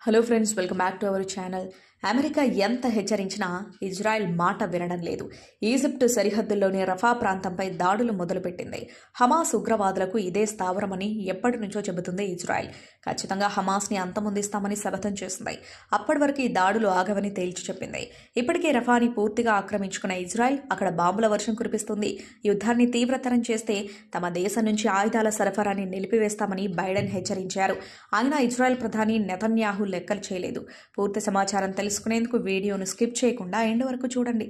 Hello friends, welcome back to our channel. America ఎంత హెచ్చరించినా Israel మాట వినడం లేదు. ఈజిప్ట్ సరిహద్దుల్లోని రఫా ప్రాంతంపై దాడులు మొదలుపెట్టింది. హమాస్ ఉగ్రవాదులకు ఇదే స్థావరమని ఎప్పటి నుంచో చెబుతుంది ఇజ్రాయెల్. ఖచ్చితంగా హమాస్ని అంతమొందిస్తామని శపథం చేసింది. అప్పటి వరకు ఈ దాడులు ఆగవని తేల్చి చెప్పింది. ఇప్పటికే రఫాని పూర్తిగా ఆక్రమించుకున్న ఇజ్రాయెల్ అక్కడ బాంబుల వర్షం కురిపిస్తుంది. యుద్ధాన్ని తీవ్రతరం చేస్తే తమ దేశం నుంచి ఆయుధాల సరఫరాని నిలిపివేస్తామని బైడెన్ హెచ్చరించారు. అయినా ఇజ్రాయెల్ ప్రధాని నెతన్యాహు లెక్కలు చేయలేదు. పూర్తి సమాచారం తెలుసుకునేందుకు వీడియోను స్కిప్ చేయకుండా ఎండ్ వరకు చూడండి.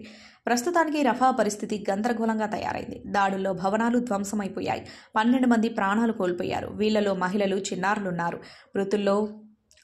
ప్రస్తుతానికి రఫా పరిస్థితి గందరగోళంగా తయారైంది. దాడుల్లో భవనాలు ధ్వంసమైపోయాయి. 12 మంది ప్రాణాలు కోల్పోయారు. వీళ్లలో మహిళలు, చిన్నారులున్నారు. మృతుల్లో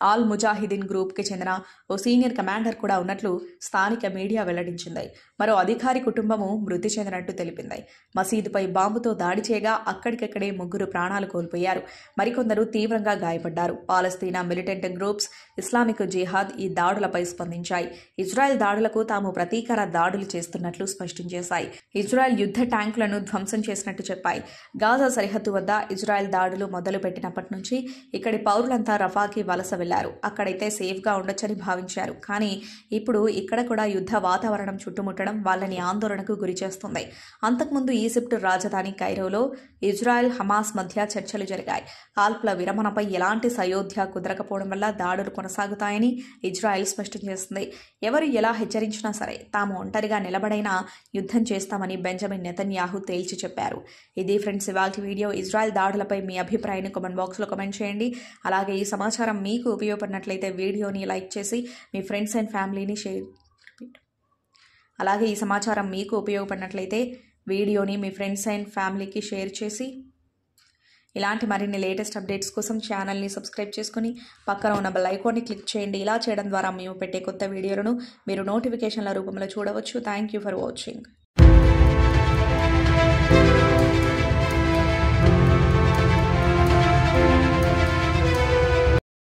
ఆల్ ముజాహిదీన్ గ్రూప్కి చెందిన ఓ సీనియర్ కమాండర్ కూడా ఉన్నట్లు స్థానిక మీడియా వెల్లడించింది. మరో అధికారి కుటుంబము మృతి చెందినట్టు తెలిపింది. మసీదుపై బాంబుతో దాడి చేయగా అక్కడికక్కడే 3 ప్రాణాలు కోల్పోయారు. మరికొందరు తీవ్రంగా గాయపడ్డారు. పాలస్తీనా మిలిటెంట్ గ్రూప్స్, ఇస్లామిక్ జిహాద్ ఈ దాడులపై స్పందించాయి. ఇజ్రాయెల్ దాడులకు తాము ప్రతీకార దాడులు చేస్తున్నట్లు స్పష్టం చేశాయి. ఇజ్రాయెల్ యుద్ధ ట్యాంకులను ధ్వంసం చేసినట్టు చెప్పాయి. గాజా సరిహద్దు వద్ద ఇజ్రాయెల్ దాడులు మొదలుపెట్టినప్పటి నుంచి ఇక్కడి పౌరులంతా రఫాకి వలస వెళ్లారు. అక్కడైతే సేఫ్గా ఉండొచ్చని భావించారు. కానీ ఇప్పుడు ఇక్కడ కూడా యుద్ధ వాతావరణం చుట్టుముట్టడం వాళ్ళని ఆందోళనకు గురిచేస్తుంది. అంతకుముందు ఈజిప్ట్ రాజధాని కైరోలో ఇజ్రాయెల్, హమాస్ మధ్య చర్చలు జరిగాయి. కాల్పుల విరమణపై ఎలాంటి సయోధ్య కుదరకపోవడం వల్ల దాడులు కొనసాగుతాయని ఇజ్రాయెల్ స్పష్టం చేస్తుంది. ఎవరు ఎలా హెచ్చరించినా సరే తాము ఒంటరిగా నిలబడైనా యుద్ధం చేస్తామని బెంజమిన్ నెతన్యాహు తేల్చి చెప్పారు. ఇది ఫ్రెండ్స్ ఇవాల్టి వీడియో. ఇజ్రాయెల్ దాడులపై మీ అభిప్రాయాన్ని కామెంట్ బాక్స్లో కామెంట్ చేయండి. అలాగే ఈ సమాచారం మీకు ఉపయోగపడినట్లయితే వీడియోని లైక్ చేసి మీ ఫ్రెండ్స్ అండ్ ఫ్యామిలీని షేర్ చేసి ఇలాంటి మరిన్ని లేటెస్ట్ అప్డేట్స్ కోసం ఛానల్ని సబ్స్క్రైబ్ చేసుకుని పక్కన ఉన్న బెల్ ఐకాన్ని క్లిక్ చేయండి. ఇలా చేయడం ద్వారా మేము పెట్టే కొత్త వీడియోలను మీరు నోటిఫికేషన్ల రూపంలో చూడవచ్చు. Thank you for watching.